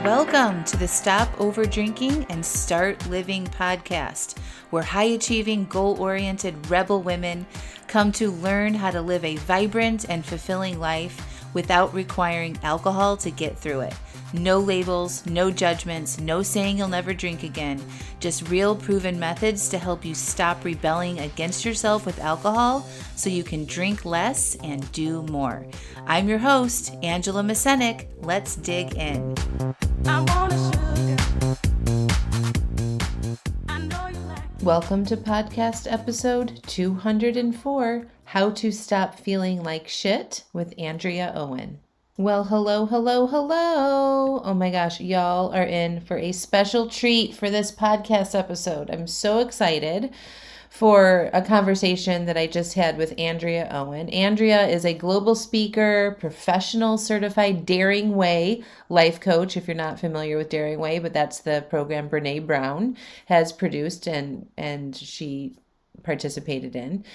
Welcome to the Stop Over Drinking and Start Living podcast, where high-achieving, goal-oriented rebel women come to learn how to live a vibrant and fulfilling life without requiring alcohol to get through it. No labels, no judgments, no saying you'll never drink again. Just real proven methods to help you stop rebelling against yourself with alcohol so you can drink less and do more. I'm your host, Angela Mascenik. Let's dig in. Welcome to podcast episode 204, How to Stop Feeling Like Shit with Andrea Owen. Well, hello. Oh my gosh, y'all are in for a special treat for this podcast episode. I'm so excited for a conversation that I just had with Andrea Owen. Andrea is a global speaker, professional certified Daring Way life coach, if you're not familiar with Daring Way, but that's the program Brene Brown has produced and she participated in.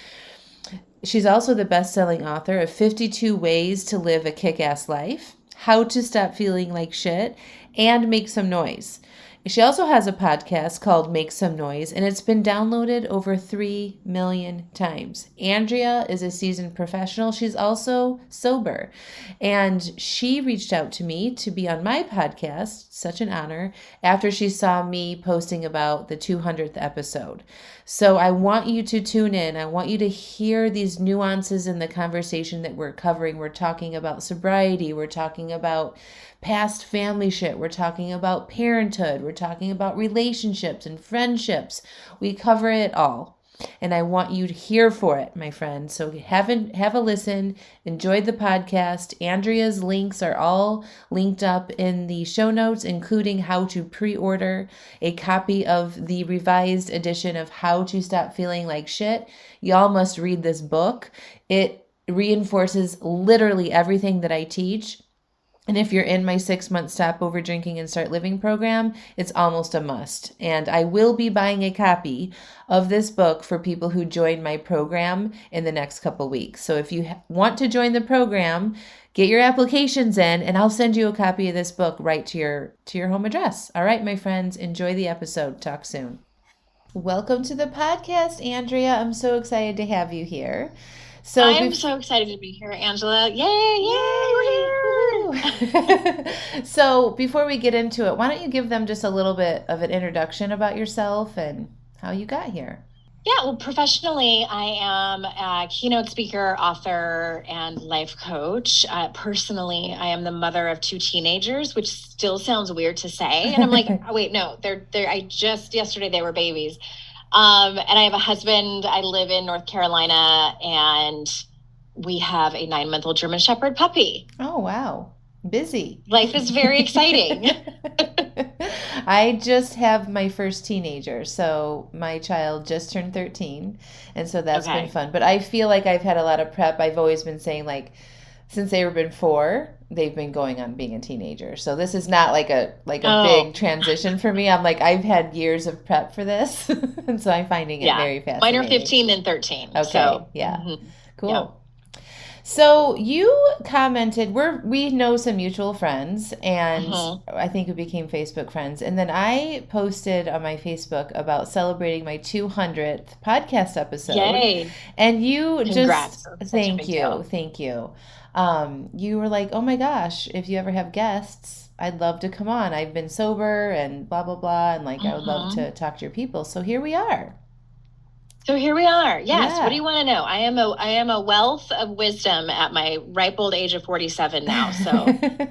She's also the best-selling author of 52 Ways to Live a Kick-Ass Life, How to Stop Feeling Like Shit, and Make Some Noise. She also has a podcast called Make Some Noise, and it's been downloaded over 3 million times. Andrea is a seasoned professional. She's also sober, and she reached out to me to be on my podcast, such an honor, after she saw me posting about the 200th episode. So I want you to tune in. I want you to hear these nuances in the conversation that we're covering. We're talking about sobriety. We're talking about past family shit. We're talking about parenthood. We're talking about relationships and friendships. We cover it all. And I want you to hear for it, my friend. So have a listen. Enjoy the podcast. Andrea's links are all linked up in the show notes, including how to pre-order a copy of the revised edition of How to Stop Feeling Like Shit. Y'all must read this book. It reinforces literally everything that I teach. And if you're in my 6-month Stop Over Drinking and Start Living program, it's almost a must. And I will be buying a copy of this book for people who join my program in the next couple weeks. So if you want to join the program, get your applications in and I'll send you a copy of this book right to your home address. All right, my friends, enjoy the episode. Talk soon. Welcome to the podcast, Andrea. I'm so excited to have you here. So I'm so excited to be here, Angela. Yay, we're here. So before we get into it, why don't you give them just a little bit of an introduction about yourself and how you got here? Yeah, well, professionally, I am a keynote speaker, author, and life coach. Personally, I am the mother of 2 teenagers, which still sounds weird to say. And I'm like, oh, wait, no, yesterday they were babies. And I have a husband. I live in North Carolina, and we have a 9-month-old German Shepherd puppy. Oh, wow. Busy. Life is very exciting. I just have my first teenager. So my child just turned 13. And so that's been fun. But I feel like I've had a lot of prep. I've always been saying, like, since they've been 4, they've been going on being a teenager. So this is not like a big transition for me. I'm like, I've had years of prep for this. And so I'm finding it very fascinating. Mine are 15 and 13. Okay. So, yeah. Mm-hmm. Cool. Yeah. So you commented, we know some mutual friends, and I think we became Facebook friends. And then I posted on my Facebook about celebrating my 200th podcast episode. Yay. And you Congrats. Thank you. You were like, oh my gosh, if you ever have guests, I'd love to come on. I've been sober and blah, blah, blah. And I would love to talk to your people. So here we are. Yes. Yeah. What do you want to know? I am a wealth of wisdom at my ripe old age of 47 now. So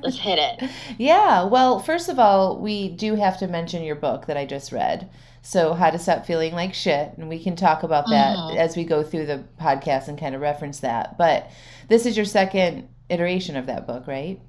let's hit it. Yeah. Well, first of all, we do have to mention your book that I just read. So How to Stop Feeling Like Shit. And we can talk about that as we go through the podcast and kind of reference that. But this is your second iteration of that book, right?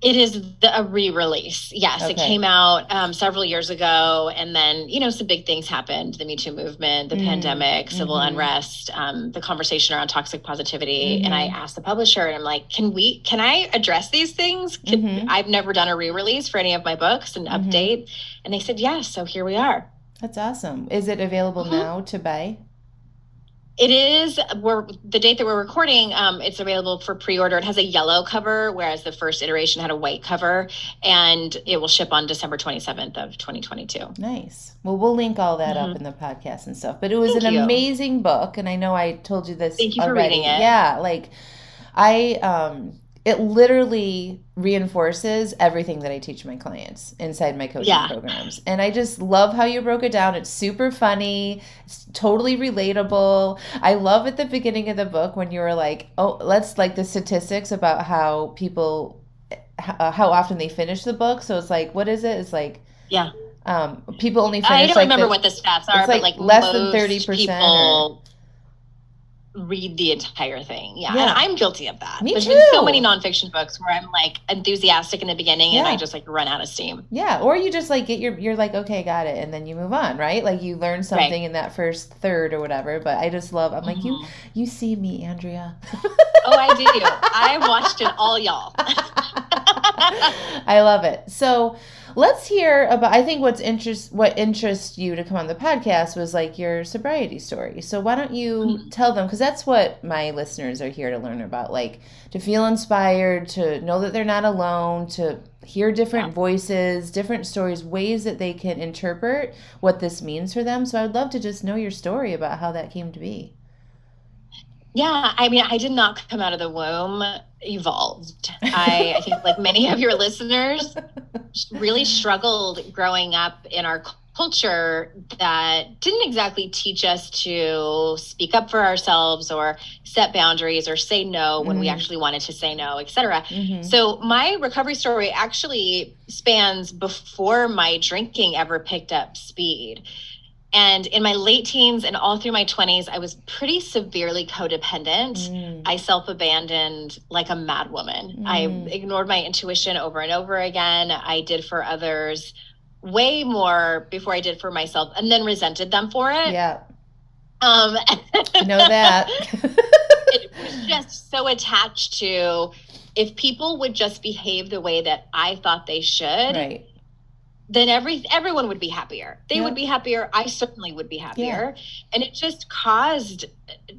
It is a re-release. Yes, okay. It came out several years ago, and then, some big things happened. The Me Too movement, the pandemic, civil unrest, the conversation around toxic positivity. And I asked the publisher, and I'm like, can I address these things? I've never done a re-release for any of my books and update. And they said, yes. So here we are. That's awesome. Is it available now to buy? It is, the date that we're recording, it's available for pre-order. It has a yellow cover, whereas the first iteration had a white cover, and it will ship on December 27th of 2022. Nice. Well, we'll link all that up in the podcast and stuff. But it was Thank you. Amazing book, and I know I told you this Thank you already. for reading it. Yeah, like it literally reinforces everything that I teach my clients inside my coaching programs. And I just love how you broke it down. It's super funny. It's totally relatable. I love at the beginning of the book when you were like, oh, let's like the statistics about how people, how often they finish the book. So it's like, what is it? It's like, people only finish. I don't remember what the stats are, but like less than 30% people read the entire thing. Yeah. And I'm guilty of that. There's been so many nonfiction books where I'm like enthusiastic in the beginning and I just like run out of steam. Yeah. Or you just like get you're like, okay, got it. And then you move on, right? Like you learn something in that first third or whatever. But I just love, I'm like, you see me, Andrea. Oh, I do. I watched it all, y'all. I love it. So let's hear about, I think what interests you to come on the podcast was like your sobriety story. So why don't you tell them, because that's what my listeners are here to learn about, like to feel inspired, to know that they're not alone, to hear different voices, different stories, ways that they can interpret what this means for them. So I'd love to just know your story about how that came to be. Yeah, I mean, I did not come out of the womb evolved. I think like many of your listeners really struggled growing up in our culture that didn't exactly teach us to speak up for ourselves or set boundaries or say no when we actually wanted to say no, etc. So my recovery story actually spans before my drinking ever picked up speed. And in my late teens and all through my 20s, I was pretty severely codependent. I self-abandoned like a mad woman. I ignored my intuition over and over again. I did for others way more before I did for myself, and then resented them for it. Yeah. I know that. It was just so attached to, if people would just behave the way that I thought they should, then everyone would be happier. They would be happier. I certainly would be happier. And it just caused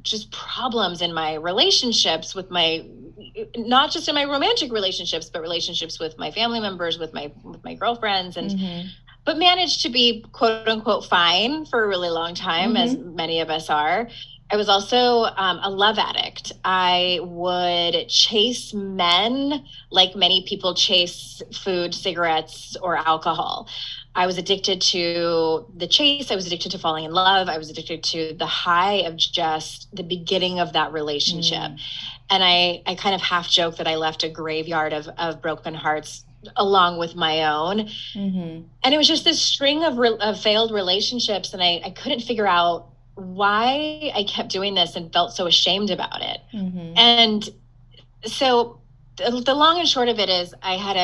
just problems in my relationships with not just in my romantic relationships, but relationships with my family members, with my girlfriends, and but managed to be quote unquote fine for a really long time, as many of us are. I was also a love addict. I would chase men like many people chase food, cigarettes, or alcohol. I was addicted to the chase. I was addicted to falling in love. I was addicted to the high of just the beginning of that relationship. And I kind of half joke that I left a graveyard of broken hearts along with my own. And it was just this string of failed relationships. And I couldn't figure out why I kept doing this and felt so ashamed about it. And so the long and short of it is I had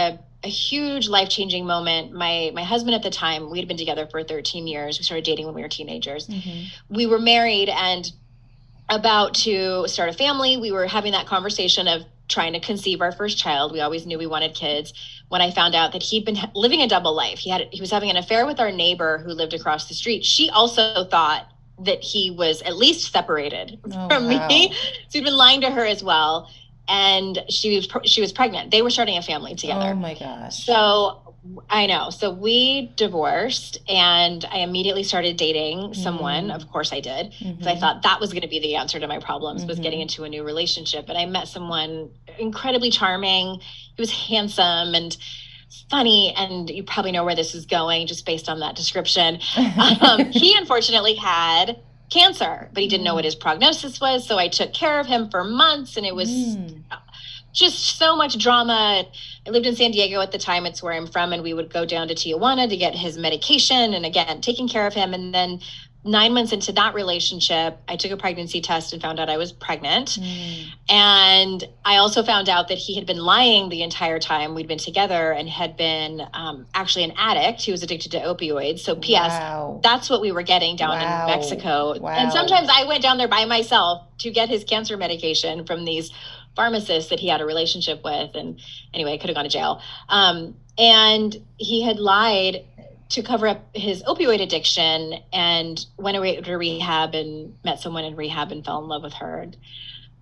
a huge life-changing moment. My husband at the time, we had been together for 13 years. We started dating when we were teenagers. We were married and about to start a family. We were having that conversation of trying to conceive our first child. We always knew we wanted kids. When I found out that he'd been living a double life, he was having an affair with our neighbor who lived across the street. She also thought that he was at least separated from me. So he'd been lying to her as well. And she was pregnant. They were starting a family together. Oh my gosh. So I know. So we divorced and I immediately started dating someone. Of course I did. Because I thought that was going to be the answer to my problems, was getting into a new relationship. And I met someone incredibly charming. He was handsome and funny, and you probably know where this is going just based on that description. He unfortunately had cancer, but he didn't know what his prognosis was. So I took care of him for months, and it was just so much drama. I lived in San Diego at the time. It's where I'm from. And we would go down to Tijuana to get his medication, and again, taking care of him. And then 9 months into that relationship, I took a pregnancy test and found out I was pregnant. And I also found out that he had been lying the entire time we'd been together and had been actually an addict. He was addicted to opioids. So P.S., that's what we were getting down in Mexico. And sometimes I went down there by myself to get his cancer medication from these pharmacists that he had a relationship with. And anyway, I could have gone to jail. And he had lied to cover up his opioid addiction and went away to rehab and met someone in rehab and fell in love with her.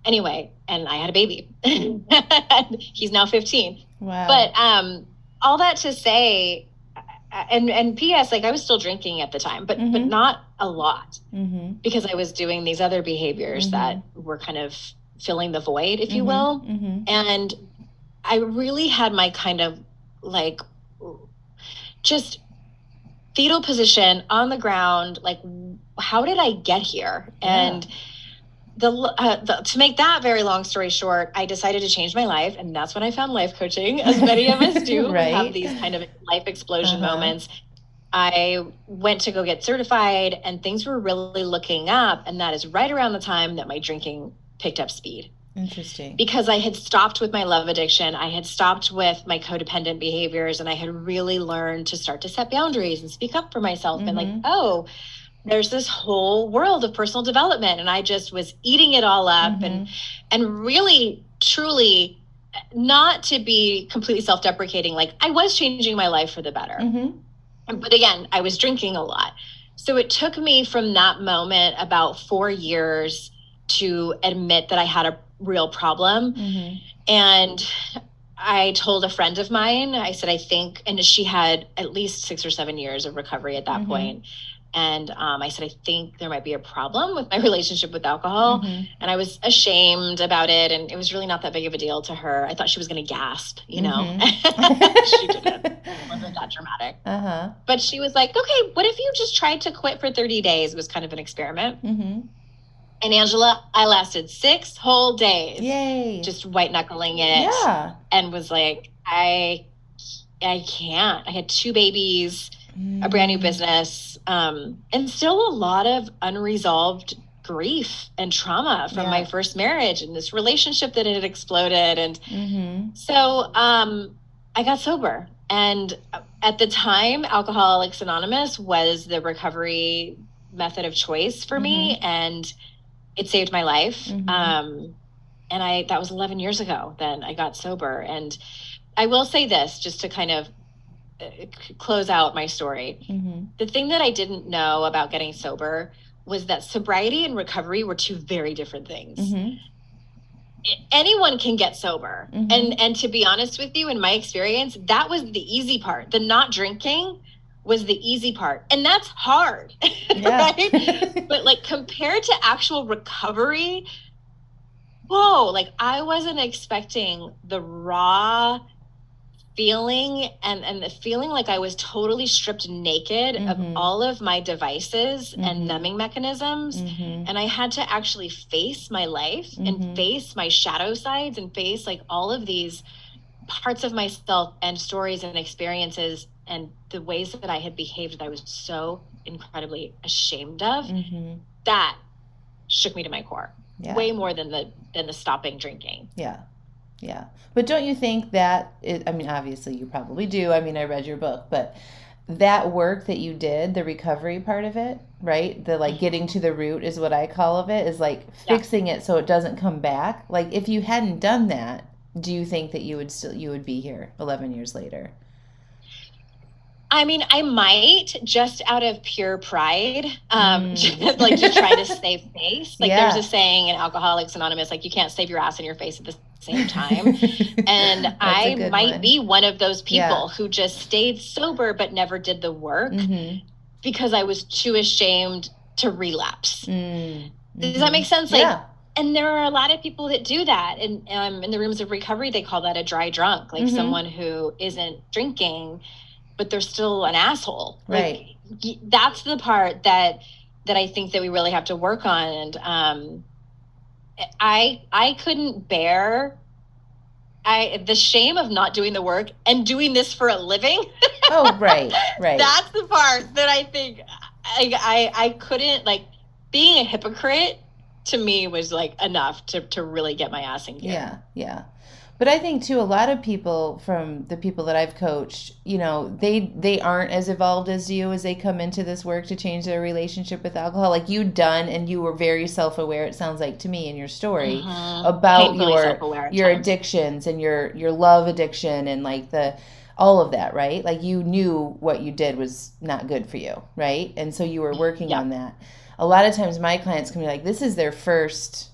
Anyway, and I had a baby. He's now 15. Wow. But all that to say, and P.S., like I was still drinking at the time, but not a lot, because I was doing these other behaviors that were kind of filling the void, if you will. And I really had my kind of like just fetal position on the ground, like, how did I get here? And to make that very long story short, I decided to change my life, and that's when I found life coaching, as many of us do. Right. We have these kind of life explosion moments. I went to go get certified, and things were really looking up, and that is right around the time that my drinking picked up speed. Interesting. Because I had stopped with my love addiction, I had stopped with my codependent behaviors, and I had really learned to start to set boundaries and speak up for myself and like, oh, there's this whole world of personal development. And I just was eating it all up and really, truly, not to be completely self-deprecating, like I was changing my life for the better. But again, I was drinking a lot. So it took me from that moment about 4 years to admit that I had a real problem. And I told a friend of mine, I said, I think, and she had at least 6 or 7 years of recovery at that point. And I said, I think there might be a problem with my relationship with alcohol. And I was ashamed about it. And it was really not that big of a deal to her. I thought she was going to gasp, you know. She didn't. It wasn't that dramatic. But she was like, okay, what if you just tried to quit for 30 days? It was kind of an experiment. And Angela, I lasted 6 whole days. Yay. Just white knuckling it. And was like, I can't. I had 2 babies, a brand new business, and still a lot of unresolved grief and trauma from my first marriage and this relationship that had exploded. And so I got sober. And at the time, Alcoholics Anonymous was the recovery method of choice for me. And it saved my life. And that was 11 years ago then I got sober. And I will say this, just to kind of close out my story. The thing that I didn't know about getting sober was that sobriety and recovery were 2 very different things. Anyone can get sober. And to be honest with you, in my experience, that was the easy part. The not drinking was the easy part. And that's hard, right? But like compared to actual recovery, whoa, like I wasn't expecting the raw feeling and the feeling like I was totally stripped naked of all of my devices and numbing mechanisms. And I had to actually face my life and face my shadow sides and face like all of these parts of myself and stories and experiences and the ways that I had behaved that I was so incredibly ashamed of. That shook me to my core. Way more than the stopping drinking. But don't you think that I mean, obviously you probably do. I mean, I read your book, but that work that you did, the recovery part of it, right? The like getting to the root is what I call of it, is like fixing it so it doesn't come back. Like if you hadn't done that, do you think that you would be here 11 years later? I mean, I might, just out of pure pride, just like to try to save face. Like there's a saying in Alcoholics Anonymous, like you can't save your ass and your face at the same time. And I might be one of those people who just stayed sober but never did the work because I was too ashamed to relapse. Does that make sense? Like, and there are a lot of people that do that. And in the rooms of recovery, they call that a dry drunk, like someone who isn't drinking, but they're still an asshole. Right. Like, that's the part that I think that we really have to work on. And I couldn't bear the shame of not doing the work and doing this for a living. Oh, right. That's the part that I think I couldn't, like, being a hypocrite to me was like enough to really get my ass in gear. Yeah. But I think too, a lot of people, from the people that I've coached, you know, they aren't as evolved as you as they come into this work to change their relationship with alcohol. Like you'd done, and you were very self-aware, it sounds like to me in your story, about your addictions and your love addiction and like the all of that, right? Like you knew what you did was not good for you, right? And so you were working on that. A lot of times my clients can be like, this is their first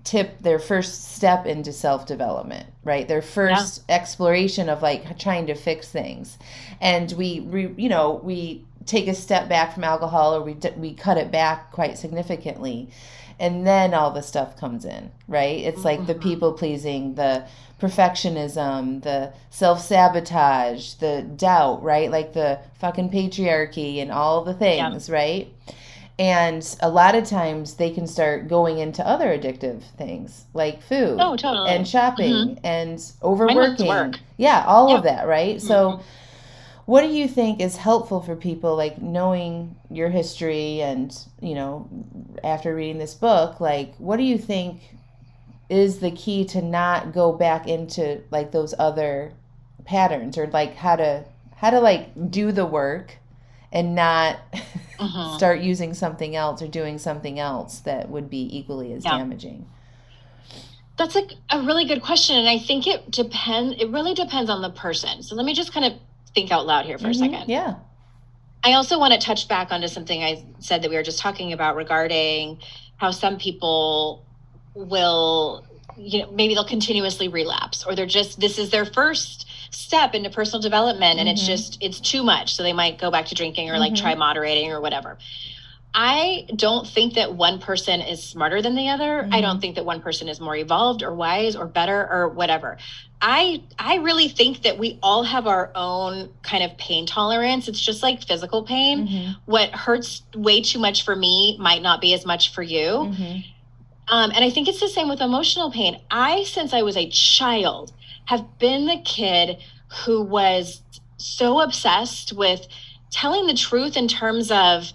tip, their first step into self-development, right? Their first exploration of like trying to fix things. And we take a step back from alcohol, or we cut it back quite significantly. And then all the stuff comes in, right? It's like the people pleasing, the perfectionism, the self-sabotage, the doubt, right? Like the fucking patriarchy and all the things, right? And a lot of times they can start going into other addictive things like food and shopping and overworking. Yeah, all of that, right? So what do you think is helpful for people, like knowing your history and, after reading this book, like what do you think is the key to not go back into like those other patterns, or like how to like do the work and not start using something else or doing something else that would be equally as damaging? That's like a really good question. And I think it really depends on the person. So let me just kind of think out loud here for a second. Yeah. I also want to touch back onto something I said that we were just talking about regarding how some people will, maybe they'll continuously relapse, or this is their first step into personal development, and it's too much. So they might go back to drinking or like try moderating or whatever. I don't think that one person is smarter than the other. I don't think that one person is more evolved or wise or better or whatever. I really think that we all have our own kind of pain tolerance. It's just like physical pain. What hurts way too much for me might not be as much for you. And I think it's the same with emotional pain. Since I was a child, have been the kid who was so obsessed with telling the truth in terms of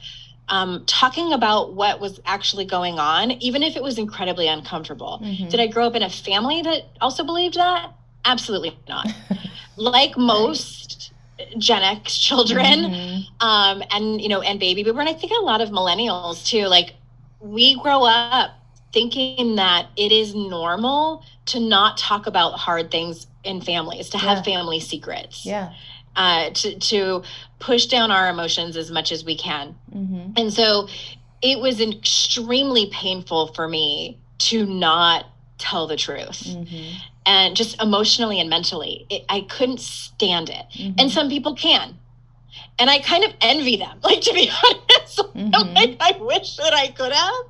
talking about what was actually going on, even if it was incredibly uncomfortable. Did I grow up in a family that also believed that? Absolutely not. Like most Gen X children, and baby boomer, and I think a lot of millennials too, like we grow up thinking that it is normal to not talk about hard things in families, to have family secrets, to push down our emotions as much as we can. And so it was extremely painful for me to not tell the truth. And just emotionally and mentally, I couldn't stand it. And some people can. And I kind of envy them, like, to be honest. Like, I wish that I could have.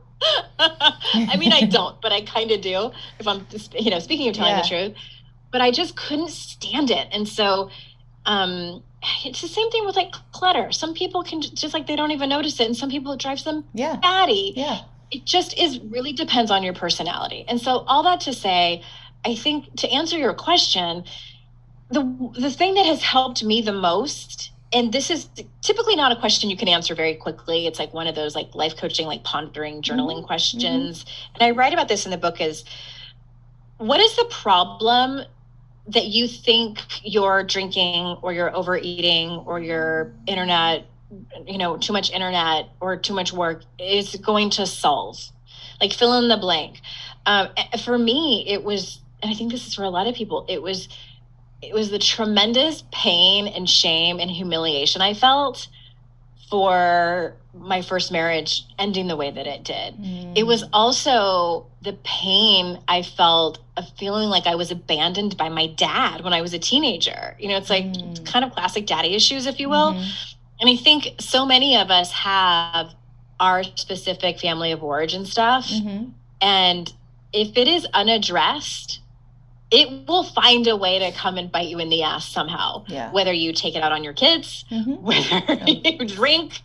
I mean, I don't, but I kind of do, if I'm, speaking of telling the truth. But I just couldn't stand it. And so it's the same thing with like clutter. Some people can just like, they don't even notice it. And some people it drives them batty. It just really depends on your personality. And so all that to say, I think to answer your question, the thing that has helped me the most, and this is typically not a question you can answer very quickly. It's like one of those like life coaching, like pondering, journaling questions. And I write about this in the book, is what is the problem that you think your drinking or your overeating or your internet, too much internet or too much work is going to solve? Like fill in the blank. For me, it was, and I think this is for a lot of people, it was the tremendous pain and shame and humiliation I felt for my first marriage ending the way that it did. It was also the pain I felt of feeling like I was abandoned by my dad when I was a teenager. It's like kind of classic daddy issues, if you will. And I think so many of us have our specific family of origin stuff. And if it is unaddressed, it will find a way to come and bite you in the ass somehow. Whether you take it out on your kids, whether you drink,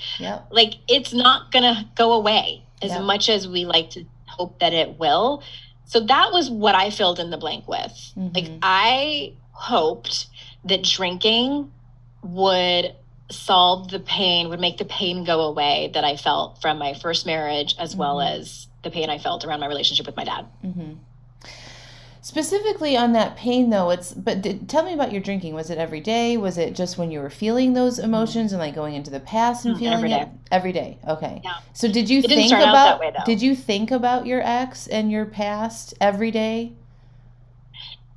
like it's not going to go away as much as we like to hope that it will. So that was what I filled in the blank with. Like I hoped that drinking would solve the pain, would make the pain go away that I felt from my first marriage, as well as the pain I felt around my relationship with my dad. Specifically on that pain, though, tell me about your drinking. Was it every day? Was it just when you were feeling those emotions and like going into the past and feeling every day. it? Every day. Okay. Yeah. So did you think about your ex and your past every day?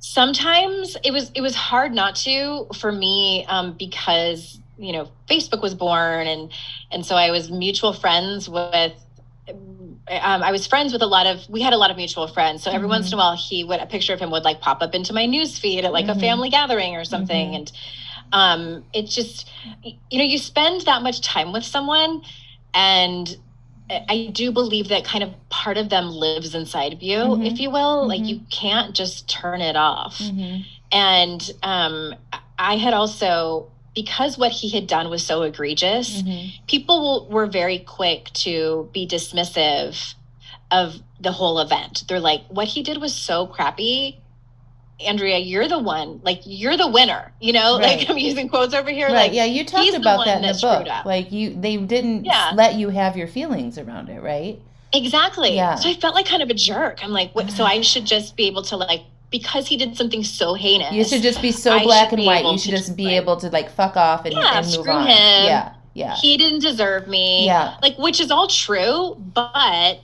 Sometimes it was hard not to for me, because Facebook was born, and so I was mutual friends with. I was friends with we had a lot of mutual friends. So every once in a while, a picture of him would like pop up into my news feed at like a family gathering or something. And it's just, you spend that much time with someone, and I do believe that kind of part of them lives inside of you, if you will. Like you can't just turn it off. And I had also, because what he had done was so egregious, people were very quick to be dismissive of the whole event. They're like, what he did was so crappy. Andrea, you're the one, like, you're the winner, Right. like I'm using quotes over here. Right. Like, yeah, you talked about that in the book. Up. Like they didn't let you have your feelings around it, right? Exactly. Yeah. So I felt like kind of a jerk. I'm like, so I should just be able to, like, because he did something so heinous. You should just be so black and white. You should just be able to like fuck off and move on. Screw him. Yeah. Yeah. He didn't deserve me. Yeah. Like, which is all true, but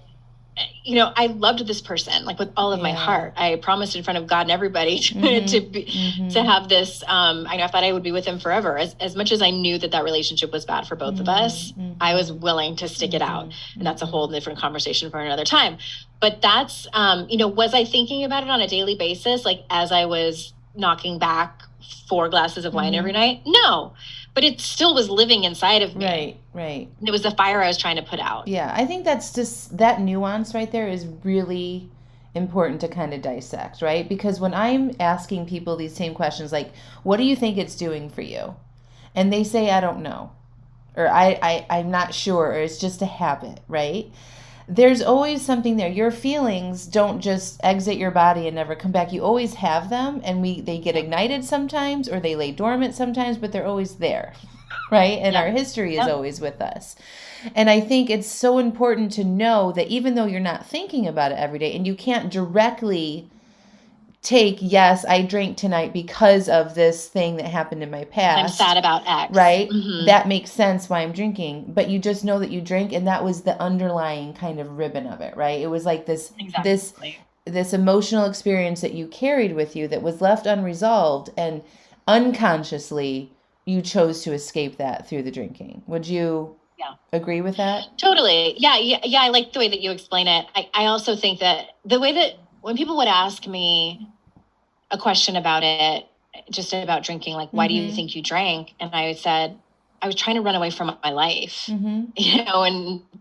I loved this person, like, with all of my heart. I promised in front of God and everybody to have this. I thought I would be with him forever. As much as I knew that relationship was bad for both of us, I was willing to stick it out. And that's a whole different conversation for another time. But that's, was I thinking about it on a daily basis? Like, as I was knocking back 4 glasses of wine every night? No. But it still was living inside of me. Right. It was the fire I was trying to put out. Yeah, I think that's just, that nuance right there is really important to kind of dissect, right? Because when I'm asking people these same questions, like, what do you think it's doing for you? And they say, I don't know. Or I'm not sure, or it's just a habit, right? There's always something there. Your feelings don't just exit your body and never come back. You always have them, and they get ignited sometimes, or they lay dormant sometimes, but they're always there, right? And our history is always with us. And I think it's so important to know that even though you're not thinking about it every day, and you can't directly take, yes, I drank tonight because of this thing that happened in my past. I'm sad about X. Right? That makes sense why I'm drinking. But you just know that you drank, and that was the underlying kind of ribbon of it, right? It was like this emotional experience that you carried with you that was left unresolved, and unconsciously you chose to escape that through the drinking. Would you agree with that? Totally. Yeah. I like the way that you explain it. I also think that the way that when people would ask me a question about it, just about drinking, like, why do you think you drank? And I said, I was trying to run away from my life, and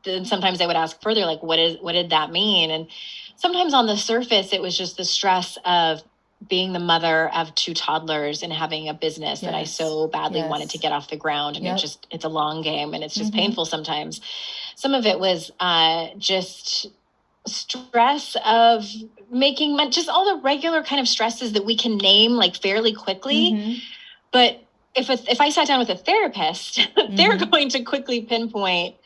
then sometimes they would ask further, like, what did that mean? And sometimes on the surface, it was just the stress of being the mother of 2 toddlers and having a business that I so badly wanted to get off the ground. And it's a long game, and it's just painful sometimes. Some of it was just stress of making just all the regular kind of stresses that we can name like fairly quickly. But if I sat down with a therapist, they're going to quickly pinpoint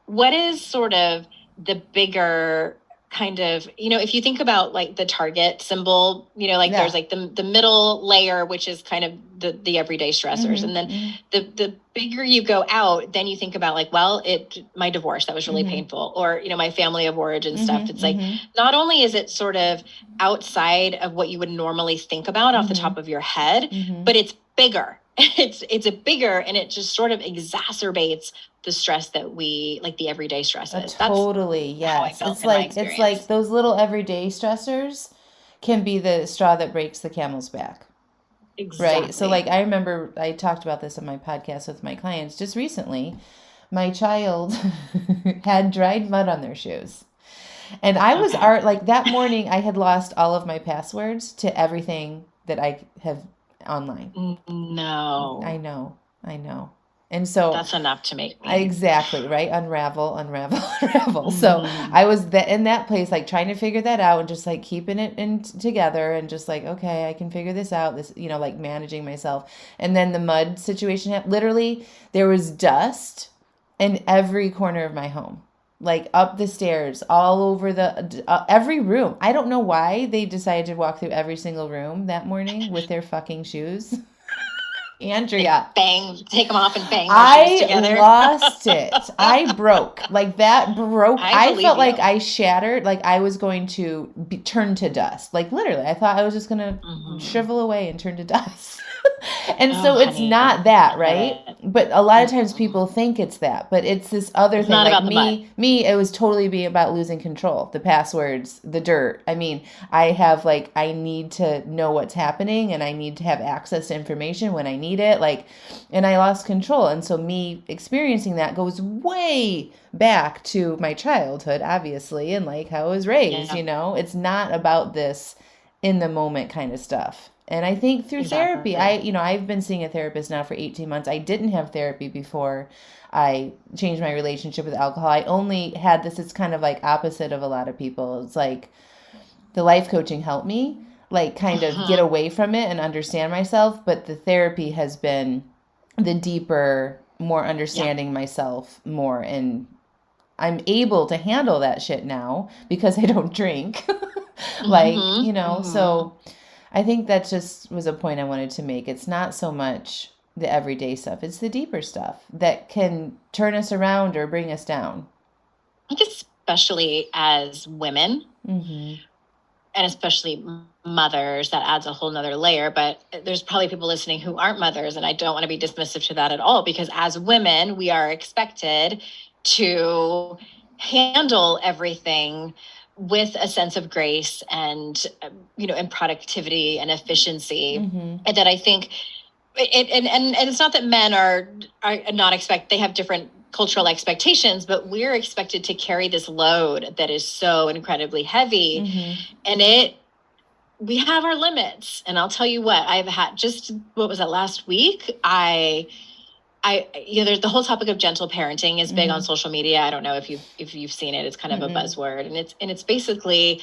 what is sort of the bigger kind of, if you think about like the target symbol, there's like the middle layer, which is kind of the everyday stressors. And then the bigger you go out, then you think about like, well, my divorce, that was really painful. Or, my family of origin stuff. It's like, not only is it sort of outside of what you would normally think about off the top of your head, but it's bigger. It's a bigger, and it just sort of exacerbates the stress that we, like, the everyday stresses. Totally. Yes. It's like those little everyday stressors can be the straw that breaks the camel's back. Exactly. Right. So like, I remember I talked about this on my podcast with my clients just recently. My child had dried mud on their shoes. And I was like that morning I had lost all of my passwords to everything that I have online. No. I know. And so that's enough to make me. Exactly, right? Unravel. So I was in that place, like trying to figure that out and just like keeping it together and just like, okay, I can figure this out. This, like managing myself. And then the mud situation happened. Literally, there was dust in every corner of my home, like up the stairs, all over every room. I don't know why they decided to walk through every single room that morning with their fucking shoes. Andrea, bang, take them off and bang their shoes together. I lost it. I broke. Like that broke. I felt like I shattered. Like I was going to turn to dust. Like literally, I thought I was just going to shrivel away and turn to dust. And so it's not that, right? But a lot of times people think it's that, but it's this other thing. Not like about me, it was totally be about losing control, the passwords, the dirt. I mean, I need to know what's happening and I need to have access to information when I need it. Like, and I lost control. And so me experiencing that goes way back to my childhood, obviously, and like how I was raised, it's not about this in the moment kind of stuff. And I think through therapy, I've been seeing a therapist now for 18 months. I didn't have therapy before I changed my relationship with alcohol. I only had this. It's kind of like opposite of a lot of people. It's like the life coaching helped me like kind of get away from it and understand myself. But the therapy has been the deeper, more understanding myself more. And I'm able to handle that shit now because I don't drink. So I think that just was a point I wanted to make. It's not so much the everyday stuff. It's the deeper stuff that can turn us around or bring us down. I think especially as women and especially mothers, that adds a whole nother layer. But there's probably people listening who aren't mothers, and I don't want to be dismissive to that at all, because as women, we are expected to handle everything with a sense of grace and, and productivity and efficiency. And that I think and it's not that men are not they have different cultural expectations, but we're expected to carry this load that is so incredibly heavy. And we have our limits. And I'll tell you what, I've had what was that, last week? There's the whole topic of gentle parenting is big on social media. I don't know if you've seen it. It's kind of a buzzword, and it's basically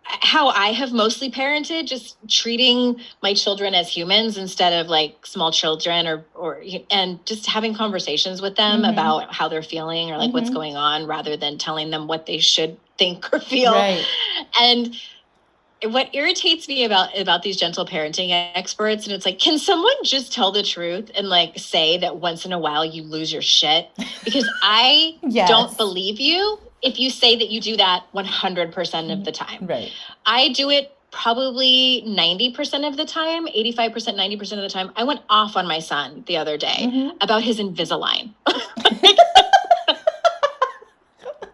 how I have mostly parented, just treating my children as humans instead of like small children, and just having conversations with them about how they're feeling or like what's going on, rather than telling them what they should think or feel. Right. And what irritates me about these gentle parenting experts, and it's like, can someone just tell the truth and like say that once in a while you lose your shit? Because I don't believe you if you say that you do that 100% of the time. Right. I do it probably 90% of the time, 85%, 90% of the time. I went off on my son the other day about his Invisalign.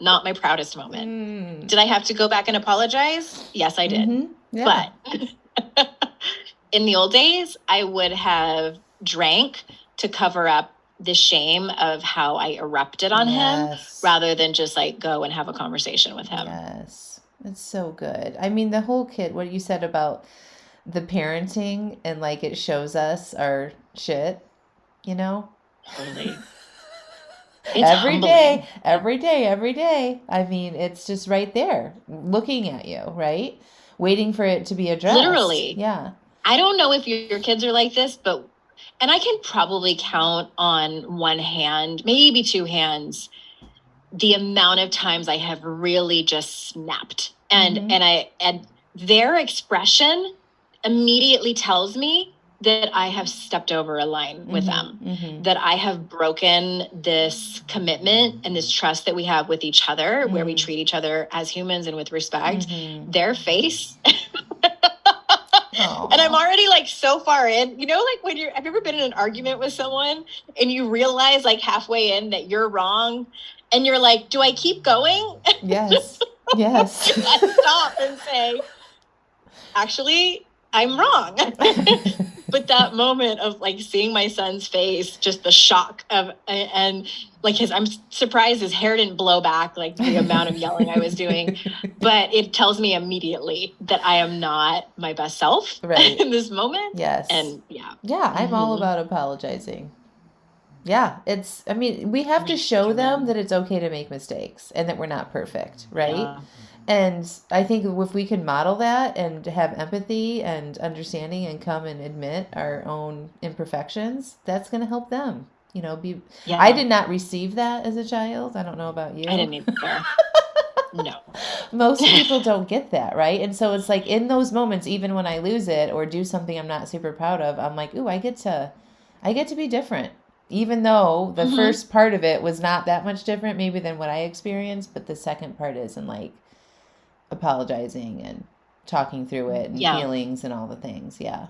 Not my proudest moment. Did I have to go back and apologize? Yes, I did. Yeah. But in the old days, I would have drank to cover up the shame of how I erupted on him, rather than just like go and have a conversation with him. Yes. It's so good. I mean, the whole kid, what you said about the parenting and like it shows us our shit, Totally. Every day. I mean, it's just right there looking at you, right? Waiting for it to be addressed. Literally. Yeah. I don't know if your kids are like this, and I can probably count on one hand, maybe two hands, the amount of times I have really just snapped. And their expression immediately tells me that I have stepped over a line with them, that I have broken this commitment and this trust that we have with each other, where we treat each other as humans and with respect. Their face. And I'm already like so far in, like have you ever been in an argument with someone and you realize like halfway in that you're wrong and you're like, do I keep going? Yes. Yes. I stop and say, actually, I'm wrong. But that moment of like seeing my son's face, just the shock of, and like I'm surprised his hair didn't blow back, like the amount of yelling I was doing, but it tells me immediately that I am not my best self in this moment. Yes. And I'm all about apologizing. Yeah. We have to show them that it's okay to make mistakes and that we're not perfect. Right. Yeah. And I think if we can model that and have empathy and understanding and come and admit our own imperfections, that's going to help them, I did not receive that as a child. I don't know about you. I didn't either. No. Most people don't get that, right? And so it's like in those moments, even when I lose it or do something I'm not super proud of, I'm like, ooh, I get to be different. Even though the Mm-hmm. first part of it was not that much different maybe than what I experienced, but the second part is, and like apologizing and talking through it and Yeah. feelings and all the things. Yeah.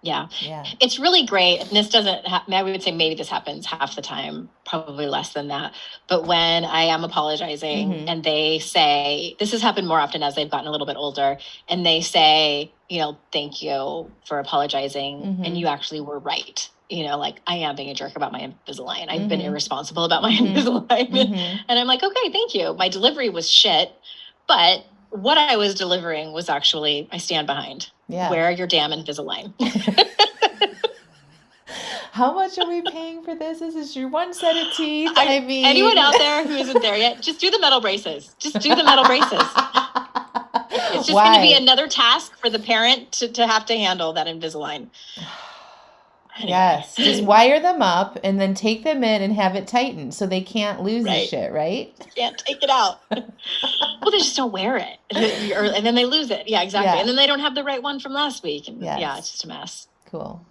Yeah. Yeah. It's really great. And this doesn't happen. I would say maybe this happens half the time, probably less than that. But when I am apologizing Mm-hmm. and they say, this has happened more often as they've gotten a little bit older, and they say, thank you for apologizing. Mm-hmm. And you actually were right. Like I am being a jerk about my Invisalign. I've been Mm-hmm. irresponsible about my Mm-hmm. Invisalign. Mm-hmm. And I'm like, okay, thank you. My delivery was shit, but what I was delivering was actually, I stand behind. Yeah. Wear your damn Invisalign. How much are we paying for this? This is your one set of teeth. I mean, anyone out there who isn't there yet, just do the metal braces. Just do the metal braces. It's just going to be another task for the parent to have to handle that Invisalign. Anyway. Yes, just wire them up and then take them in and have it tightened so they can't lose the shit, right? Can't take it out. Well, they just don't wear it. And then they lose it. Yeah, exactly. Yeah. And then they don't have the right one from last week. And yeah, it's just a mess. Cool.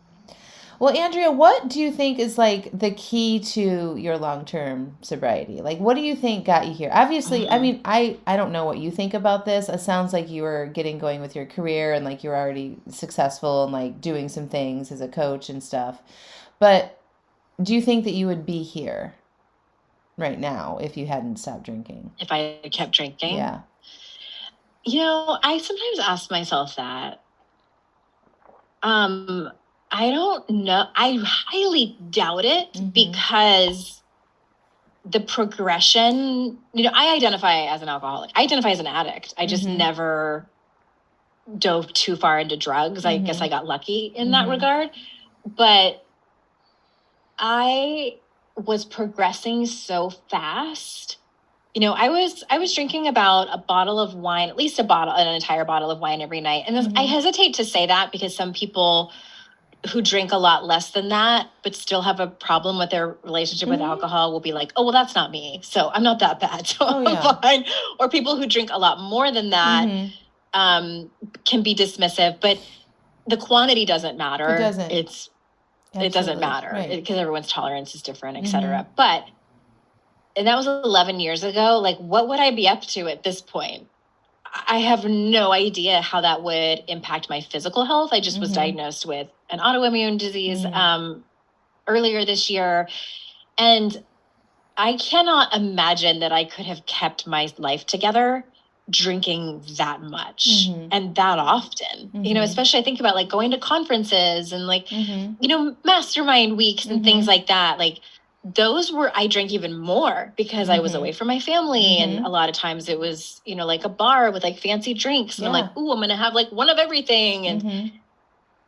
Well, Andrea, what do you think is like the key to your long-term sobriety? Like, what do you think got you here? Obviously, I mean, I don't know what you think about this. It sounds like you were getting going with your career and like you're already successful and like doing some things as a coach and stuff. But do you think that you would be here right now if you hadn't stopped drinking? If I kept drinking? Yeah. I sometimes ask myself that. I don't know. I highly doubt it because the progression, I identify as an alcoholic. I identify as an addict. I just never dove too far into drugs. I guess I got lucky in that regard. But I was progressing so fast. I was drinking about a bottle of wine, at least an entire bottle of wine every night. And I hesitate to say that because some people who drink a lot less than that, but still have a problem with their relationship with alcohol will be like, oh, well, that's not me. So I'm not that bad. So I'm fine. Or people who drink a lot more than that can be dismissive, but the quantity doesn't matter. It doesn't. It doesn't matter because everyone's tolerance is different, et cetera. And that was 11 years ago. Like, what would I be up to at this point? I have no idea how that would impact my physical health. I just was diagnosed with an autoimmune disease earlier this year. And I cannot imagine that I could have kept my life together drinking that much and that often, especially I think about like going to conferences and like, mastermind weeks and things like that. Like, I drank even more because I was away from my family. And a lot of times it was, like a bar with like fancy drinks. And I'm like, ooh, I'm going to have like one of everything. And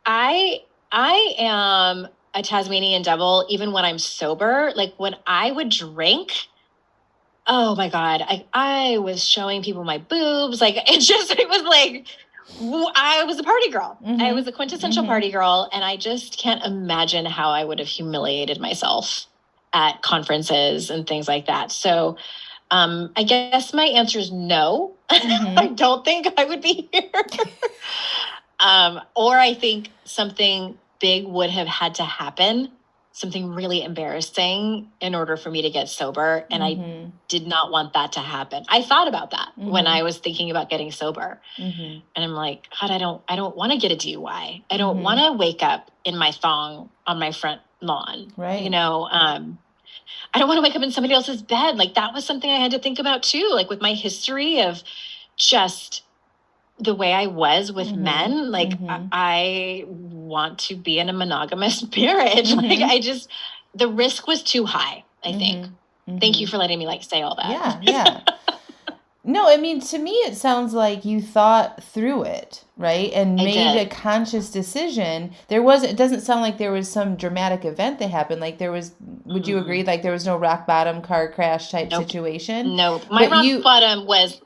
I am a Tasmanian devil, even when I'm sober. Like when I would drink, oh my God, I was showing people my boobs. Like it was like, I was a party girl. I was a quintessential party girl. And I just can't imagine how I would have humiliated myself at conferences and things like that. So I guess my answer is no. I don't think I would be here. Or I think something big would have had to happen, something really embarrassing in order for me to get sober. And I did not want that to happen. I thought about that when I was thinking about getting sober. And I'm like, God, I don't want to get a DUI. I don't want to wake up in my thong on my front lawn. Right. I don't want to wake up in somebody else's bed. Like that was something I had to think about too. Like with my history of just the way I was with men, like I want to be in a monogamous marriage. Like the risk was too high, I think. Thank you for letting me like say all that. Yeah. No, I mean, to me, it sounds like you thought through it, right? And made a conscious decision. It doesn't sound like there was some dramatic event that happened. Like would you agree? Like there was no rock bottom car crash type situation? No, my rock bottom was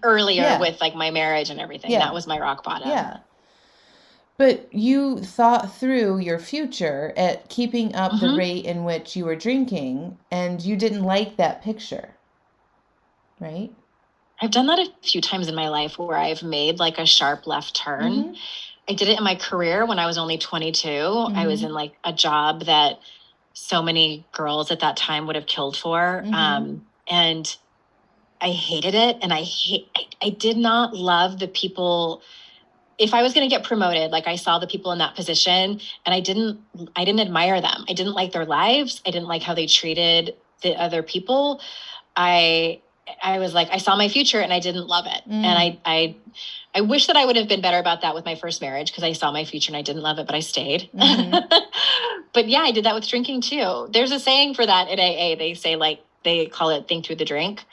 earlier with like my marriage and everything. Yeah. That was my rock bottom. Yeah. But you thought through your future at keeping up the rate in which you were drinking, and you didn't like that picture. Right? I've done that a few times in my life where I've made like a sharp left turn. Mm-hmm. I did it in my career when I was only 22. I was in like a job that so many girls at that time would have killed for. And I hated it. And I did not love the people. If I was going to get promoted, like I saw the people in that position and I didn't admire them. I didn't like their lives. I didn't like how they treated the other people. I was like, I saw my future and I didn't love it. And I wish that I would have been better about that with my first marriage, because I saw my future and I didn't love it, but I stayed. But yeah, I did that with drinking too. There's a saying for that in AA. They say, like, they call it think through the drink.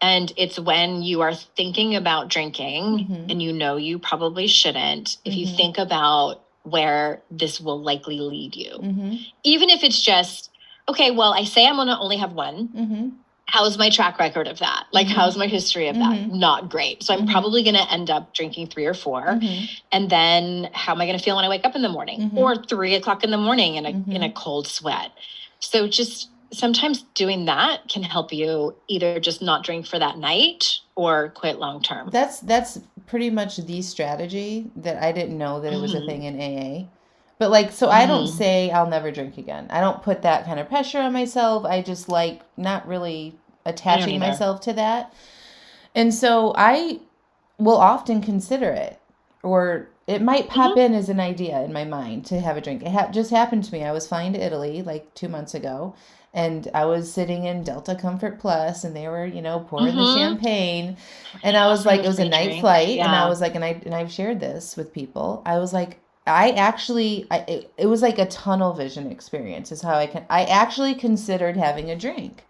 And it's when you are thinking about drinking and you know you probably shouldn't, if you think about where this will likely lead you, even if it's just, okay, well, I say I'm going to only have one. How's my track record of that? Like, how's my history of that? Not great. So I'm probably going to end up drinking 3 or 4. And then how am I going to feel when I wake up in the morning or 3 o'clock in the morning in a cold sweat? So just sometimes doing that can help you either just not drink for that night or quit long term. That's pretty much the strategy that I didn't know that it was a thing in AA. But like, so I don't say I'll never drink again. I don't put that kind of pressure on myself. I just like not really attaching myself to that. And so I will often consider it, or it might pop in as an idea in my mind to have a drink. It just happened to me. I was flying to Italy like 2 months ago, and I was sitting in Delta Comfort Plus, and they were, pouring the champagne, and I was like, it was a night flight, and I was like, and I've shared this with people. I was like, it was like a tunnel vision experience is how I actually considered having a drink.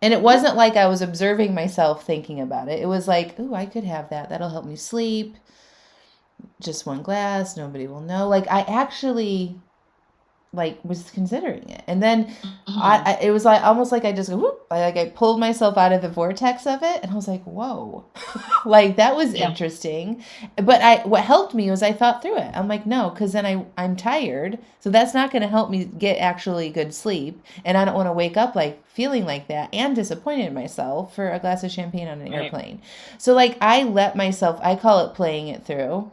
And it wasn't like I was observing myself thinking about it. It was like, ooh, I could have that. That'll help me sleep. Just 1 glass. Nobody will know. Like, I actually was considering it. And then it was like almost like I just whoop, I pulled myself out of the vortex of it, and I was like, whoa. Like, that was interesting. But what helped me was I thought through it. I'm like, no, because then I'm tired, so that's not going to help me get actually good sleep, and I don't want to wake up like feeling like that and disappointed in myself for a glass of champagne on an airplane. So like, I call it playing it through.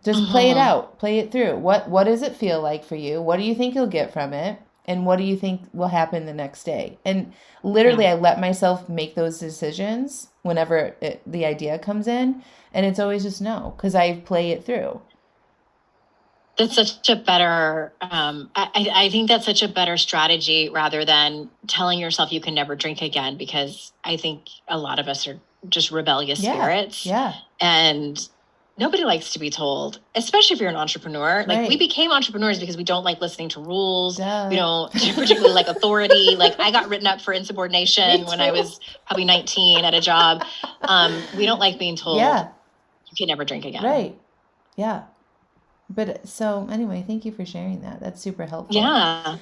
Just play it out. Play it through. What does it feel like for you? What do you think you'll get from it? And what do you think will happen the next day? And literally, I let myself make those decisions whenever the idea comes in. And it's always just no, because I play it through. That's such a better, I think that's such a better strategy rather than telling yourself you can never drink again, because I think a lot of us are just rebellious spirits. Yeah. And nobody likes to be told, especially if you're an entrepreneur. Like, we became entrepreneurs because we don't like listening to rules. We don't particularly like authority. Like, I got written up for insubordination when I was probably 19 at a job. We don't like being told you can never drink again. Right. Yeah. But so anyway, thank you for sharing that. That's super helpful. Yeah.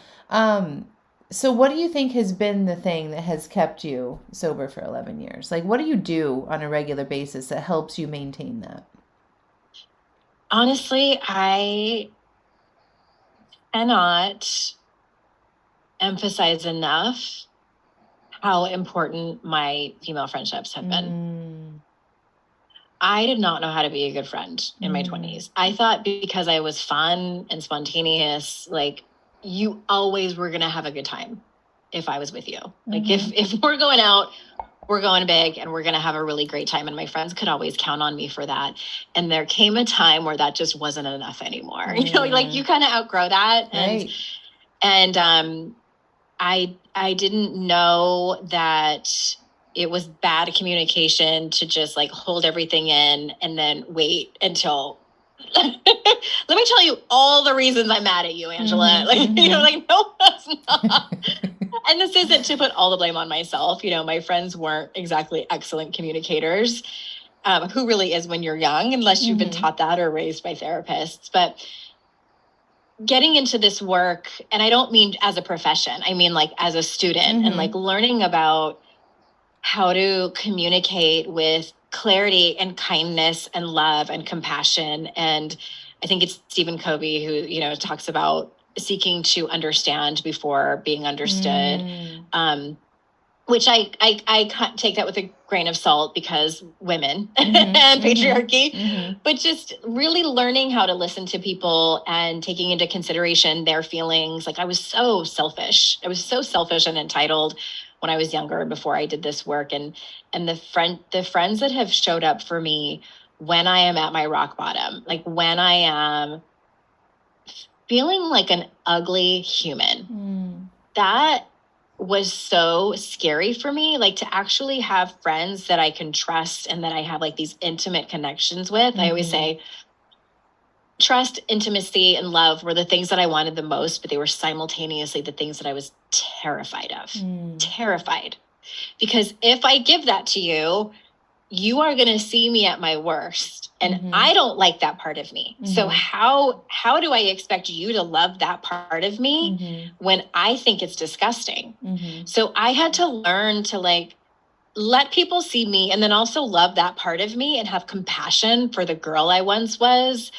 So what do you think has been the thing that has kept you sober for 11 years? Like, what do you do on a regular basis that helps you maintain that? Honestly, I cannot emphasize enough how important my female friendships have been. I did not know how to be a good friend in my 20s. I thought because I was fun and spontaneous, like, you always were going to have a good time if I was with you. Like, if we're going out, we're going big and we're going to have a really great time. And my friends could always count on me for that. And there came a time where that just wasn't enough anymore. You know, like, you kind of outgrow that. And I didn't know that it was bad communication to just like hold everything in and then wait until, let me tell you all the reasons I'm mad at you, Angela. No, that's not. And this isn't to put all the blame on myself. You know, my friends weren't exactly excellent communicators. Who really is when you're young, unless you've been taught that or raised by therapists. But getting into this work, and I don't mean as a profession, I mean like as a student, and like learning about how to communicate with clarity and kindness and love and compassion. And I think it's Stephen Covey who, talks about seeking to understand before being understood. which I take that with a grain of salt because women and patriarchy, but just really learning how to listen to people and taking into consideration their feelings. Like I was so selfish. I was so selfish and entitled when I was younger before I did this work. And the friends that have showed up for me when I am at my rock bottom, like when I am feeling like an ugly human, that was so scary for me, like to actually have friends that I can trust and that I have like these intimate connections with. I always say trust, intimacy, and love were the things that I wanted the most, but they were simultaneously the things that I was terrified of. Terrified. Because if I give that to you, you are going to see me at my worst. And I don't like that part of me. So how do I expect you to love that part of me when I think it's disgusting? So I had to learn to like let people see me and then also love that part of me and have compassion for the girl I once was,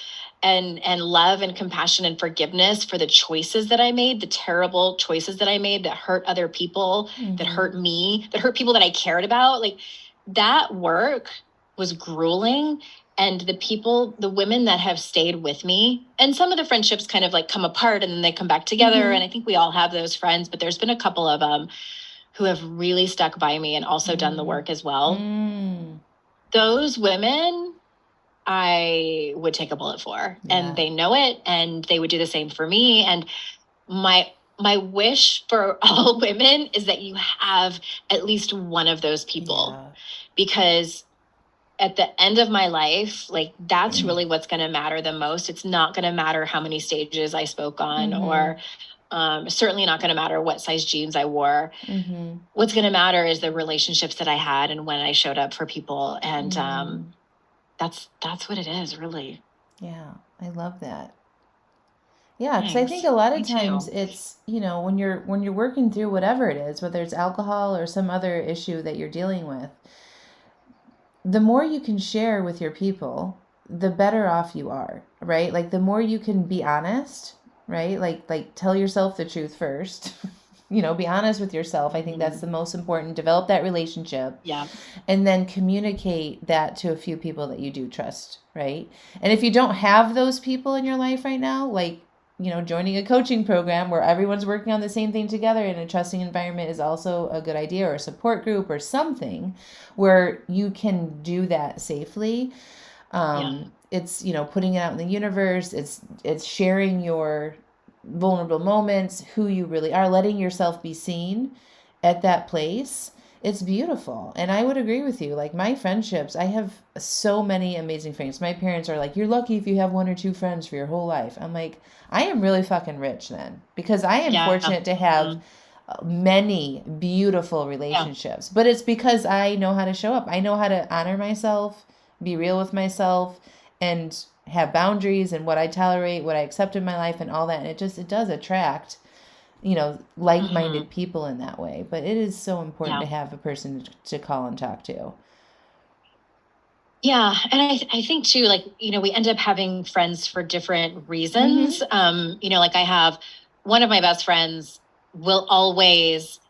and love and compassion and forgiveness for the choices that I made, the terrible choices that I made that hurt other people, that hurt me, that hurt people that I cared about. Like that work was grueling. And the women that have stayed with me, and some of the friendships kind of like come apart and then they come back together. And I think we all have those friends, but there's been a couple of them who have really stuck by me and also done the work as well. Those women I would take a bullet for, and they know it, and they would do the same for me. And my wish for all women is that you have at least one of those people, because at the end of my life, like that's really what's going to matter the most. It's not going to matter how many stages I spoke on, or certainly not going to matter what size jeans I wore. What's going to matter is the relationships that I had and when I showed up for people. And that's what it is, really. Yeah, I love that. Yeah, because I think a lot of times it's, when you're working through whatever it is, whether it's alcohol or some other issue that you're dealing with, the more you can share with your people, the better off you are, right? Like the more you can be honest, right? Like tell yourself the truth first. Be honest with yourself. I think that's the most important. Develop that relationship. Yeah. And then communicate that to a few people that you do trust, right? And if you don't have those people in your life right now, like, joining a coaching program where everyone's working on the same thing together in a trusting environment is also a good idea, or a support group or something where you can do that safely. It's, putting it out in the universe. It's sharing your vulnerable moments, who you really are, letting yourself be seen at that place. It's beautiful. And I would agree with you. Like my friendships, I have so many amazing friends. My parents are like, you're lucky if you have one or two friends for your whole life. I'm like, I am really fucking rich then, because I am fortunate to have many beautiful relationships. But it's because I know how to show up. I know how to honor myself, be real with myself, and have boundaries and what I tolerate, what I accept in my life and all that. And it does attract, like-minded people in that way. But it is so important to have a person to call and talk to. Yeah. And I think too, like, we end up having friends for different reasons. Like I have one of my best friends will always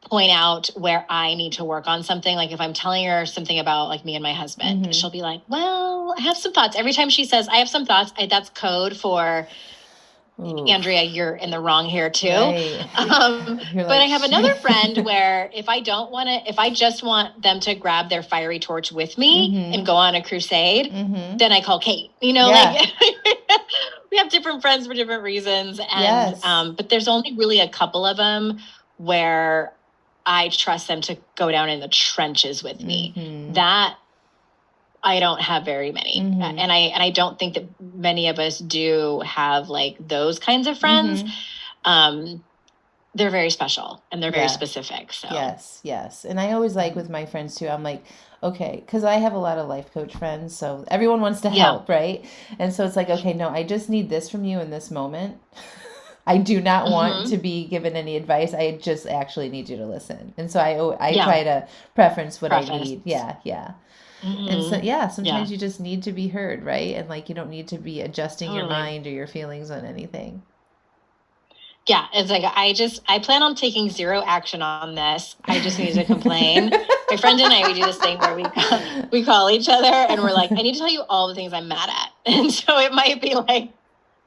point out where I need to work on something. Like if I'm telling her something about like me and my husband, she'll be like, well, I have some thoughts. Every time she says, I have some thoughts, that's code for Andrea, you're in the wrong here too. Right. But I have another friend where if I just want them to grab their fiery torch with me and go on a crusade, then I call Kate, like we have different friends for different reasons. And, but there's only really a couple of them where I trust them to go down in the trenches with me. That I don't have very many. And I don't think that many of us do have like those kinds of friends. They're very special and they're very specific. So Yes. And I always like with my friends too, I'm like, okay, because I have a lot of life coach friends, so everyone wants to help, right? And so it's like, okay, no, I just need this from you in this moment. I do not want to be given any advice. I just actually need you to listen. And so I try to preference what I need. Yeah. And so, sometimes you just need to be heard, right? And like, you don't need to be adjusting your mind or your feelings on anything. Yeah, it's like I plan on taking zero action on this. I just need to complain. My friend and I, we do this thing where we call each other and we're like, I need to tell you all the things I'm mad at. And so it might be like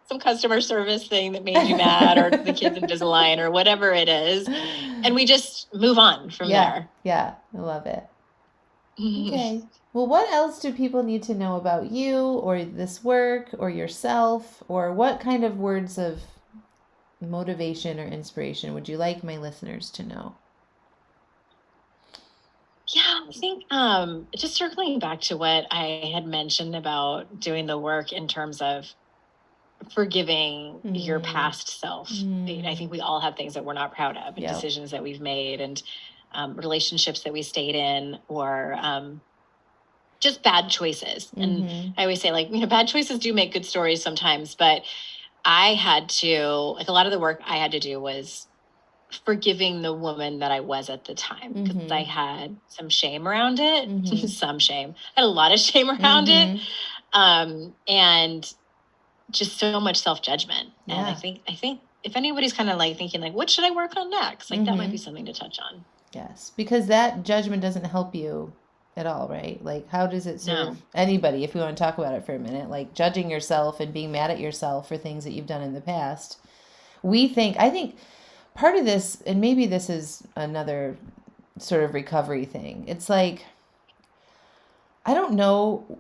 some customer service thing that made you mad, or the kids Invisalign, or whatever it is. And we just move on from there. Yeah, I love it. Okay. Well, what else do people need to know about you or this work or yourself, or what kind of words of motivation or inspiration would you like my listeners to know? Yeah, I think just circling back to what I had mentioned about doing the work in terms of forgiving your past self. I think we all have things that we're not proud of, and decisions that we've made, and relationships that we stayed in, or just bad choices. And I always say, like, bad choices do make good stories sometimes, but I had to, like, a lot of the work I had to do was forgiving the woman that I was at the time, because I had some shame around it. Some shame. I had a lot of shame around it. And just so much self-judgment. And I think if anybody's kind of like thinking, like, what should I work on next? Like, that might be something to touch on. Yes, because that judgment doesn't help you at all, right? Like, how does it serve anybody, if we want to talk about it for a minute? Like, judging yourself and being mad at yourself for things that you've done in the past. I think part of this, and maybe this is another sort of recovery thing, it's like, I don't know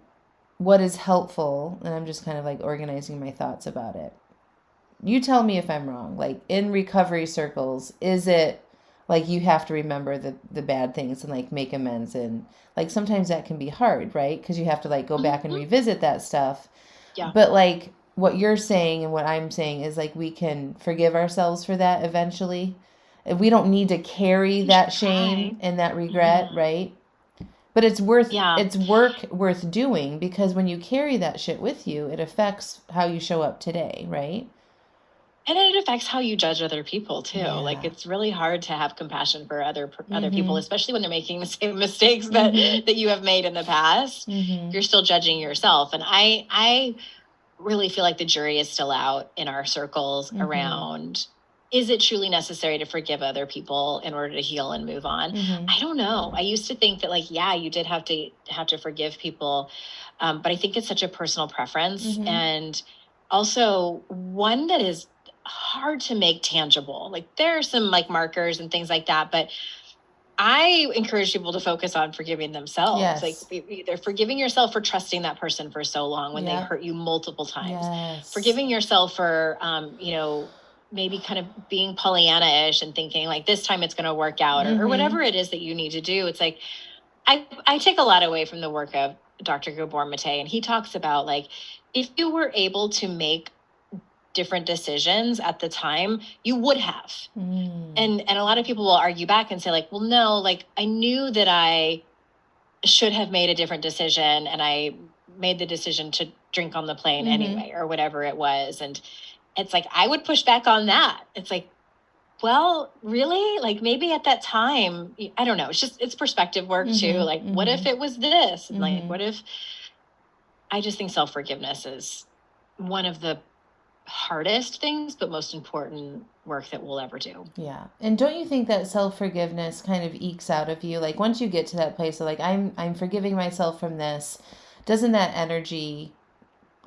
what is helpful, and I'm just kind of like organizing my thoughts about it. You tell me if I'm wrong. Like, in recovery circles, is it like you have to remember the bad things and like make amends, and like sometimes that can be hard, right? Because you have to like go back and revisit that stuff. Yeah. But like what you're saying and what I'm saying is like we can forgive ourselves for that eventually. We don't need to carry that shame and that regret, right? But it's work worth doing, because when you carry that shit with you, it affects how you show up today, right? And it affects how you judge other people too. Yeah. Like, it's really hard to have compassion for other people, especially when they're making the same mistakes that you have made in the past. You're still judging yourself. And I really feel like the jury is still out in our circles around, is it truly necessary to forgive other people in order to heal and move on? I don't know. I used to think that, like, yeah, you did have to forgive people. But I think it's such a personal preference, and also one that is hard to make tangible. Like, there are some like markers and things like that, but I encourage people to focus on forgiving themselves. Yes. Like, they're forgiving yourself for trusting that person for so long when they hurt you multiple times. Yes. Forgiving yourself for, maybe kind of being Pollyanna-ish and thinking like, this time it's going to work out, or whatever it is that you need to do. It's like, I take a lot away from the work of Dr. Gabor Mate, and he talks about, like, if you were able to make different decisions at the time, you would have. And a lot of people will argue back and say, like, well, no, like, I knew that I should have made a different decision, and I made the decision to drink on the plane anyway, or whatever it was. And it's like, I would push back on that. It's like, well, really? Like, maybe at that time, I don't know. It's perspective work too. Like, what if it was this? And like, what if, I just think self-forgiveness is one of the hardest things, but most important work that we'll ever do. Yeah. And don't you think that self-forgiveness kind of ekes out of you? Like, once you get to that place of like, I'm forgiving myself from this, doesn't that energy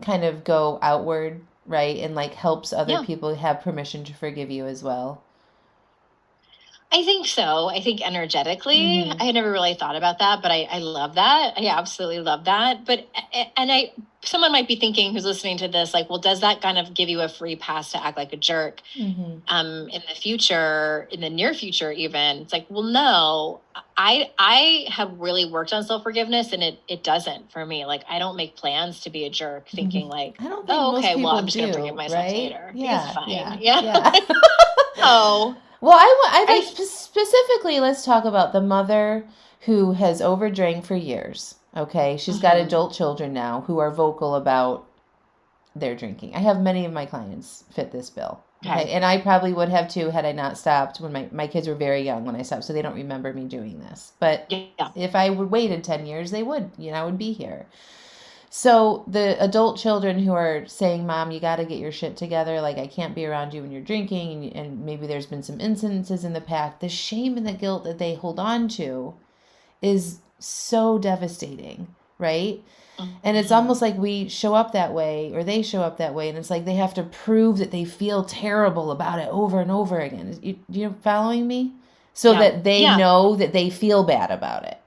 kind of go outward, right? And like helps other people have permission to forgive you as well? I think so. I think energetically, I had never really thought about that, but I love that. I absolutely love that. But, someone might be thinking, who's listening to this, like, well, does that kind of give you a free pass to act like a jerk in the future, in the near future even? It's like, well, no, I have really worked on self-forgiveness, and it doesn't for me. Like, I don't make plans to be a jerk thinking like, I don't think oh, most okay, well, I'm people just going to do, forgive myself right? later. Yeah, It's fine. yeah. Oh. Well, I like specifically, let's talk about the mother who has overdrank for years. Okay, she's got adult children now who are vocal about their drinking. I have many of my clients fit this bill. Okay, and I probably would have too had I not stopped when my kids were very young when I stopped, so they don't remember me doing this. But if I would waited 10 years, they would, I would be here. So the adult children who are saying, Mom, you got to get your shit together. Like, I can't be around you when you're drinking. And maybe there's been some incidences in the past. The shame and the guilt that they hold on to is so devastating, right? And it's almost like we show up that way, or they show up that way, and it's like they have to prove that they feel terrible about it over and over again. You're following me? So that they know that they feel bad about it.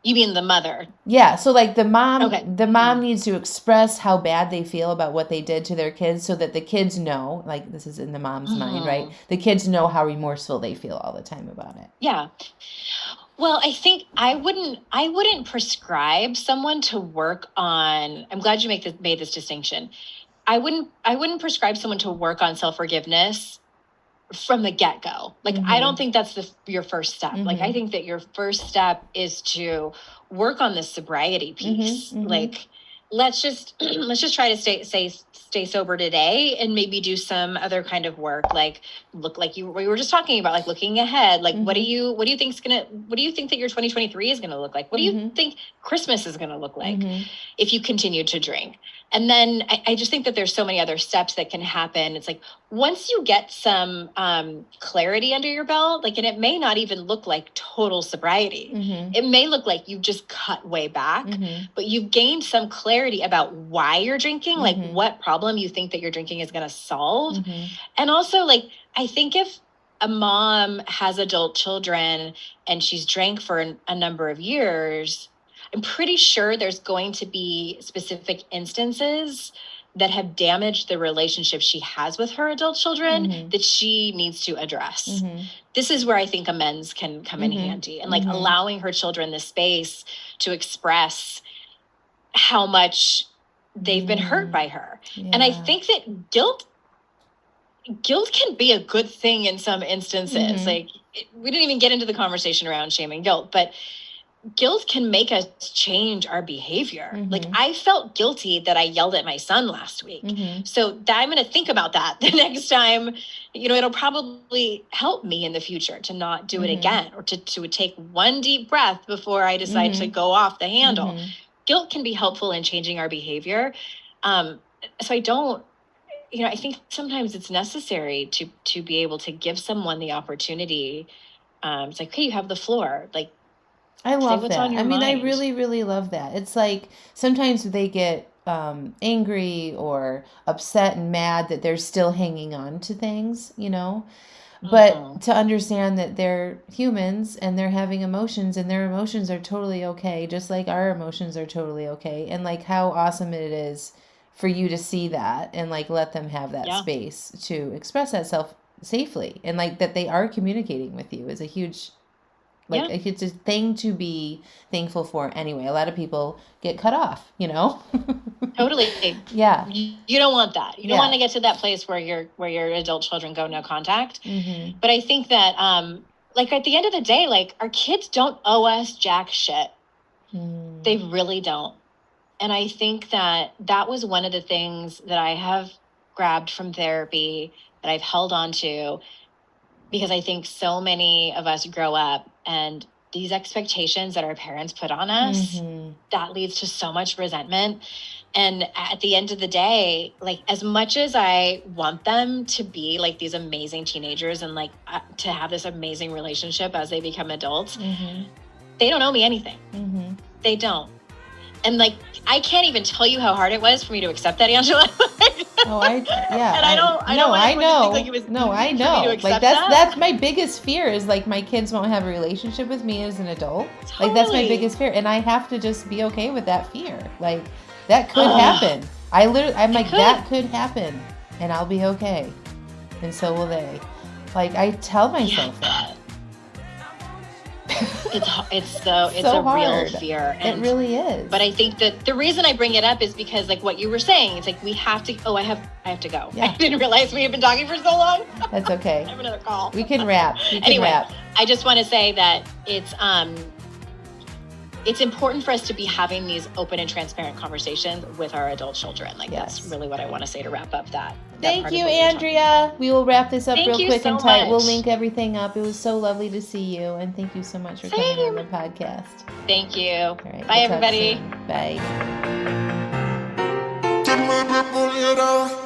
You mean the mother? Yeah. So like the mom needs to express how bad they feel about what they did to their kids, so that the kids know, like, this is in the mom's mind, right? The kids know how remorseful they feel all the time about it. Yeah. Well, I think I wouldn't prescribe someone to work on. I'm glad you made this distinction. I wouldn't prescribe someone to work on self-forgiveness from the get-go. Like, I don't think that's your first step. Like, I think that your first step is to work on the sobriety piece. Like, let's just try to stay sober today, and maybe do some other kind of work. Like, look, like we were just talking about, like, looking ahead. Like, what do you think that your 2023 is gonna look like? What do you think Christmas is gonna look like if you continue to drink? And then I just think that there's so many other steps that can happen. It's like, once you get some clarity under your belt, like, and it may not even look like total sobriety. It may look like you just cut way back, but you've gained some clarity about why you're drinking, like what problem you think that your drinking is going to solve. And also, like, I think if a mom has adult children and she's drank for a number of years, I'm pretty sure there's going to be specific instances that have damaged the relationship she has with her adult children that she needs to address. This is where I think amends can come in handy, and like allowing her children the space to express how much they've been hurt by her. And I think that guilt can be a good thing in some instances. Like, we didn't even get into the conversation around shame and guilt, but guilt can make us change our behavior. Like, I felt guilty that I yelled at my son last week. So I'm going to think about that the next time. It'll probably help me in the future to not do it again, or to take one deep breath before I decide to go off the handle. Guilt can be helpful in changing our behavior. So I think sometimes it's necessary to be able to give someone the opportunity. It's like, hey, you have the floor. Like, I love that. I mean, I really, really love that. It's like sometimes they get angry or upset and mad that they're still hanging on to things, but to understand that they're humans and they're having emotions, and their emotions are totally okay, just like our emotions are totally okay. And like, how awesome it is for you to see that and like let them have that space to express that self safely, and like that they are communicating with you is a huge, it's a thing to be thankful for anyway. A lot of people get cut off, Totally. Yeah. You don't want that. You don't want to get to that place where your adult children go no contact. But I think that, like, at the end of the day, like, our kids don't owe us jack shit. They really don't. And I think that was one of the things that I have grabbed from therapy, that I've held on to, because I think so many of us grow up, and these expectations that our parents put on us, that leads to so much resentment. And at the end of the day, like, as much as I want them to be like these amazing teenagers and like to have this amazing relationship as they become adults, they don't owe me anything. They don't. And like, I can't even tell you how hard it was for me to accept that, Angela. I know. Like, that's my biggest fear, is like my kids won't have a relationship with me as an adult. Totally. Like, that's my biggest fear, and I have to just be okay with that fear. Like, that could happen. I'm like, that could happen, and I'll be okay, and so will they. Like, I tell myself that. It's a hard. real fear. And, it really is. But I think that the reason I bring it up is because, like what you were saying, it's like we have to. Oh, I have to go. Yeah. I didn't realize we had been talking for so long. That's okay. I have another call. We can wrap. I just want to say that it's important for us to be having these open and transparent conversations with our adult children. Like, that's really what I want to say to wrap up that. Thank you, Andrea. We will wrap this up real quick and tight. Much. We'll link everything up. It was so lovely to see you, and thank you so much for coming on the podcast. Thank you. All right, bye, everybody. Bye.